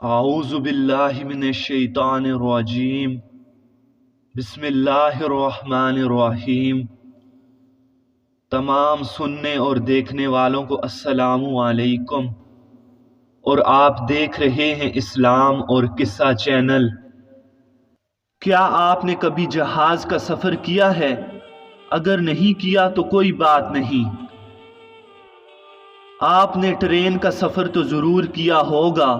اعوذ باللہ من الشیطان الرجیم بسم اللہ الرحمن الرحیم۔ تمام سننے اور دیکھنے والوں کو السلام علیکم، اور آپ دیکھ رہے ہیں اسلام اور قصہ چینل۔ کیا آپ نے کبھی جہاز کا سفر کیا ہے؟ اگر نہیں کیا تو کوئی بات نہیں، آپ نے ٹرین کا سفر تو ضرور کیا ہوگا۔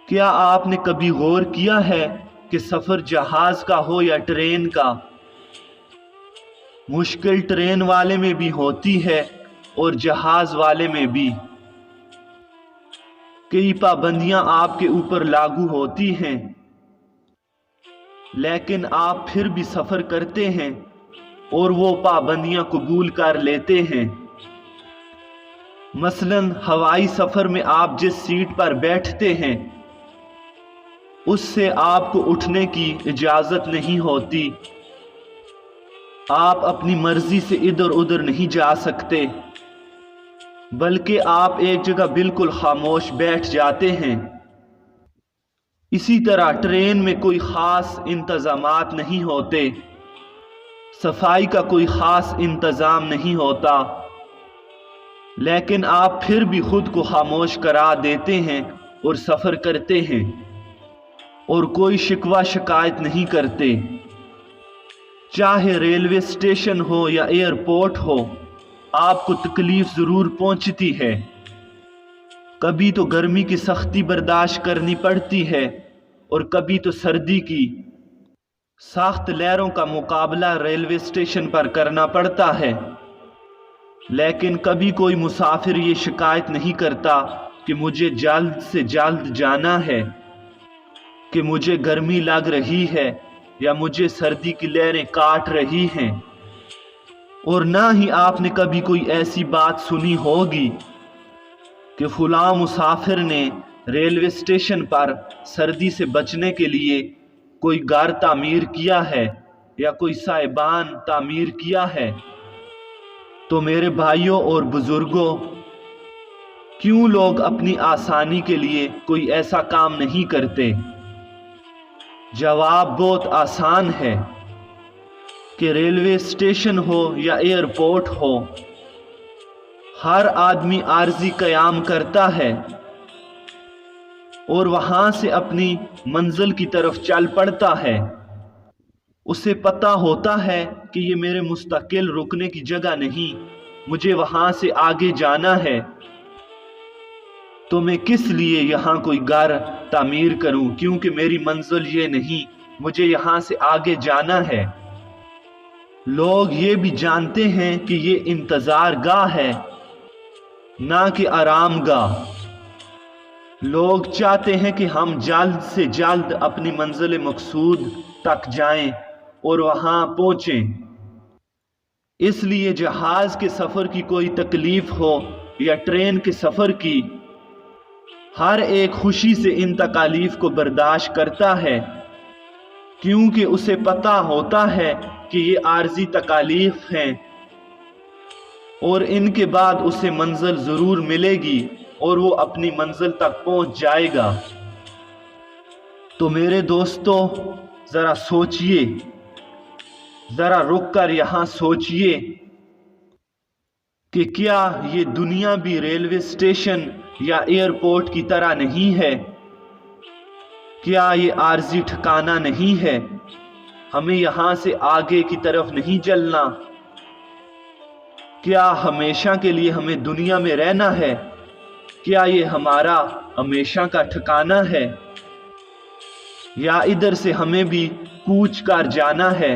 کیا آپ نے کبھی غور کیا ہے کہ سفر جہاز کا ہو یا ٹرین کا، مشکل ٹرین والے میں بھی ہوتی ہے اور جہاز والے میں بھی۔ کئی پابندیاں آپ کے اوپر لاگو ہوتی ہیں، لیکن آپ پھر بھی سفر کرتے ہیں اور وہ پابندیاں قبول کر لیتے ہیں۔ مثلاً ہوائی سفر میں آپ جس سیٹ پر بیٹھتے ہیں اس سے آپ کو اٹھنے کی اجازت نہیں ہوتی، آپ اپنی مرضی سے ادھر ادھر نہیں جا سکتے، بلکہ آپ ایک جگہ بالکل خاموش بیٹھ جاتے ہیں۔ اسی طرح ٹرین میں کوئی خاص انتظامات نہیں ہوتے، صفائی کا کوئی خاص انتظام نہیں ہوتا، لیکن آپ پھر بھی خود کو خاموش کرا دیتے ہیں اور سفر کرتے ہیں، اور کوئی شکوہ شکایت نہیں کرتے۔ چاہے ریلوے اسٹیشن ہو یا ایئرپورٹ ہو، آپ کو تکلیف ضرور پہنچتی ہے۔ کبھی تو گرمی کی سختی برداشت کرنی پڑتی ہے اور کبھی تو سردی کی سخت لہروں کا مقابلہ ریلوے اسٹیشن پر کرنا پڑتا ہے، لیکن کبھی کوئی مسافر یہ شکایت نہیں کرتا کہ مجھے جلد سے جلد جانا ہے، کہ مجھے گرمی لگ رہی ہے یا مجھے سردی کی لہریں کاٹ رہی ہیں۔ اور نہ ہی آپ نے کبھی کوئی ایسی بات سنی ہوگی کہ فلاں مسافر نے ریلوے اسٹیشن پر سردی سے بچنے کے لیے کوئی گھر تعمیر کیا ہے یا کوئی سائبان تعمیر کیا ہے۔ تو میرے بھائیوں اور بزرگوں، کیوں لوگ اپنی آسانی کے لیے کوئی ایسا کام نہیں کرتے؟ جواب بہت آسان ہے کہ ریلوے اسٹیشن ہو یا ایئرپورٹ ہو، ہر آدمی عارضی قیام کرتا ہے اور وہاں سے اپنی منزل کی طرف چل پڑتا ہے۔ اسے پتہ ہوتا ہے کہ یہ میرے مستقل رکنے کی جگہ نہیں، مجھے وہاں سے آگے جانا ہے، تو میں کس لیے یہاں کوئی گھر تعمیر کروں، کیونکہ میری منزل یہ نہیں، مجھے یہاں سے آگے جانا ہے۔ لوگ یہ بھی جانتے ہیں کہ یہ انتظار گاہ ہے، نہ کہ آرام گاہ۔ لوگ چاہتے ہیں کہ ہم جلد سے جلد اپنی منزل مقصود تک جائیں اور وہاں پہنچیں۔ اس لیے جہاز کے سفر کی کوئی تکلیف ہو یا ٹرین کے سفر کی، ہر ایک خوشی سے ان تکالیف کو برداشت کرتا ہے، کیونکہ اسے پتہ ہوتا ہے کہ یہ عارضی تکالیف ہیں اور ان کے بعد اسے منزل ضرور ملے گی اور وہ اپنی منزل تک پہنچ جائے گا۔ تو میرے دوستو، ذرا سوچئے، ذرا رک کر یہاں سوچئے کہ کیا یہ دنیا بھی ریلوے اسٹیشن یا ایئرپورٹ کی طرح نہیں ہے؟ کیا یہ عارضی ٹھکانہ نہیں ہے؟ ہمیں یہاں سے آگے کی طرف نہیں چلنا؟ کیا ہمیشہ کے لیے ہمیں دنیا میں رہنا ہے؟ کیا یہ ہمارا ہمیشہ کا ٹھکانہ ہے، یا ادھر سے ہمیں بھی کوچ کر جانا ہے؟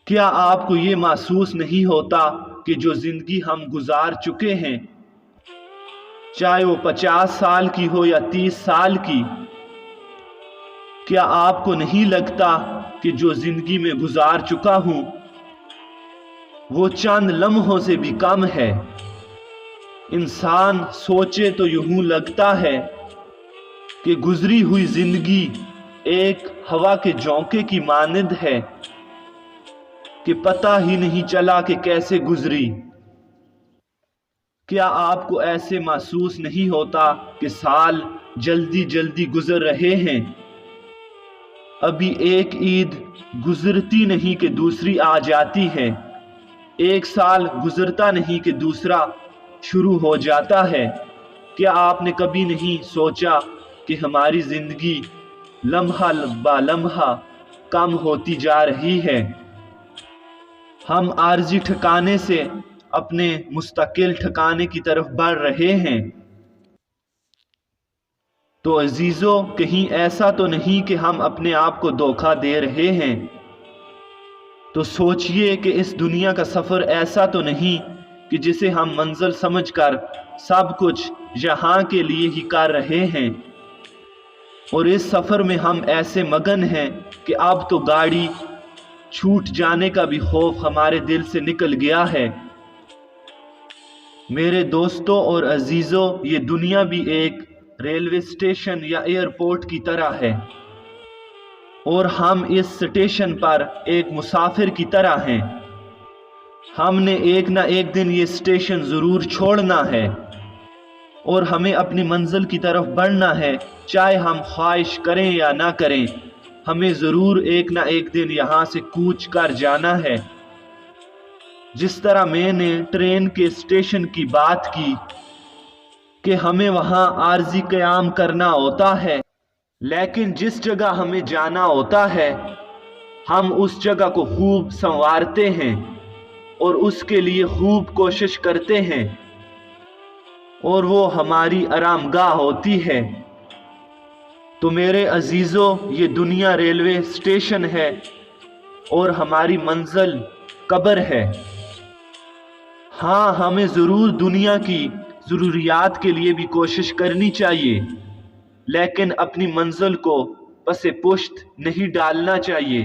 کیا آپ کو یہ محسوس نہیں ہوتا کہ جو زندگی ہم گزار چکے ہیں، چاہے وہ 50 سال کی ہو یا 30 سال کی، کیا آپ کو نہیں لگتا کہ جو زندگی میں گزار چکا ہوں وہ چند لمحوں سے بھی کم ہے؟ انسان سوچے تو یوں لگتا ہے کہ گزری ہوئی زندگی ایک ہوا کے جھونکے کی مانند ہے کہ پتہ ہی نہیں چلا کہ کیسے گزری، کیا آپ کو ایسے محسوس نہیں ہوتا کہ سال جلدی جلدی گزر رہے ہیں؟ ابھی ایک عید گزرتی نہیں کہ دوسری آ جاتی ہے، ایک سال گزرتا نہیں کہ دوسرا شروع ہو جاتا ہے۔ کیا آپ نے کبھی نہیں سوچا کہ ہماری زندگی لمحہ با لمحہ کم ہوتی جا رہی ہے؟ ہم عارضی ٹھکانے سے اپنے مستقل ٹھکانے کی طرف بڑھ رہے ہیں۔ تو عزیزو، کہیں ایسا تو نہیں کہ ہم اپنے آپ کو دھوکہ دے رہے ہیں؟ تو سوچئے کہ اس دنیا کا سفر ایسا تو نہیں کہ جسے ہم منزل سمجھ کر سب کچھ یہاں کے لیے ہی کر رہے ہیں، اور اس سفر میں ہم ایسے مگن ہیں کہ اب تو گاڑی چھوٹ جانے کا بھی خوف ہمارے دل سے نکل گیا ہے۔ میرے دوستوں اور عزیزوں، یہ دنیا بھی ایک ریلوے اسٹیشن یا ایئرپورٹ کی طرح ہے، اور ہم اس اسٹیشن پر ایک مسافر کی طرح ہیں۔ ہم نے ایک نہ ایک دن یہ اسٹیشن ضرور چھوڑنا ہے، اور ہمیں اپنی منزل کی طرف بڑھنا ہے، چاہے ہم خواہش کریں یا نہ کریں، ہمیں ضرور ایک نہ ایک دن یہاں سے کوچ کر جانا ہے۔ جس طرح میں نے ٹرین کے اسٹیشن کی بات کی کہ ہمیں وہاں عارضی قیام کرنا ہوتا ہے، لیکن جس جگہ ہمیں جانا ہوتا ہے ہم اس جگہ کو خوب سنوارتے ہیں اور اس کے لیے خوب کوشش کرتے ہیں، اور وہ ہماری آرام گاہ ہوتی ہے۔ تو میرے عزیزو، یہ دنیا ریلوے اسٹیشن ہے اور ہماری منزل قبر ہے۔ ہاں، ہمیں ضرور دنیا کی ضروریات کے لیے بھی کوشش کرنی چاہیے، لیکن اپنی منزل کو پس پشت نہیں ڈالنا چاہیے۔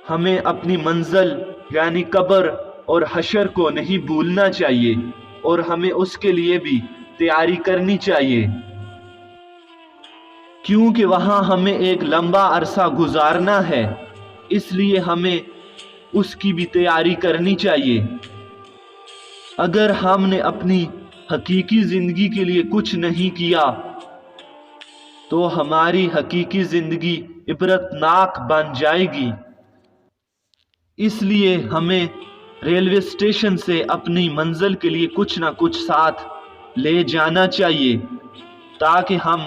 ہمیں اپنی منزل یعنی قبر اور حشر کو نہیں بھولنا چاہیے، اور ہمیں اس کے لیے بھی تیاری کرنی چاہیے، کیونکہ وہاں ہمیں ایک لمبا عرصہ گزارنا ہے، اس لیے ہمیں اس کی بھی تیاری کرنی چاہیے۔ اگر ہم نے اپنی حقیقی زندگی کے لیے کچھ نہیں کیا تو ہماری حقیقی زندگی عبرتناک بن جائے گی۔ اس لیے ہمیں ریلوے اسٹیشن سے اپنی منزل کے لیے کچھ نہ کچھ ساتھ لے جانا چاہیے، تاکہ ہم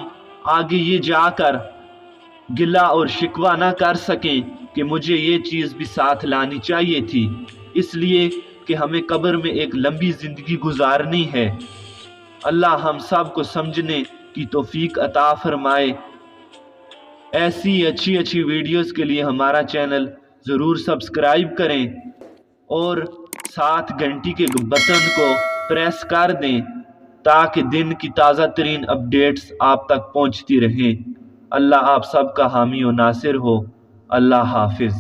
آگے یہ جا کر گلہ اور شکوہ نہ کر سکیں کہ مجھے یہ چیز بھی ساتھ لانی چاہیے تھی، اس لیے کہ ہمیں قبر میں ایک لمبی زندگی گزارنی ہے۔ اللہ ہم سب کو سمجھنے کی توفیق عطا فرمائے۔ ایسی اچھی ویڈیوز کے لیے ہمارا چینل ضرور سبسکرائب کریں اور ساتھ گھنٹی کے بٹن کو پریس کر دیں تاکہ دن کی تازہ ترین اپڈیٹس آپ تک پہنچتی رہیں۔ اللہ آپ سب کا حامی و ناصر ہو۔ اللہ حافظ۔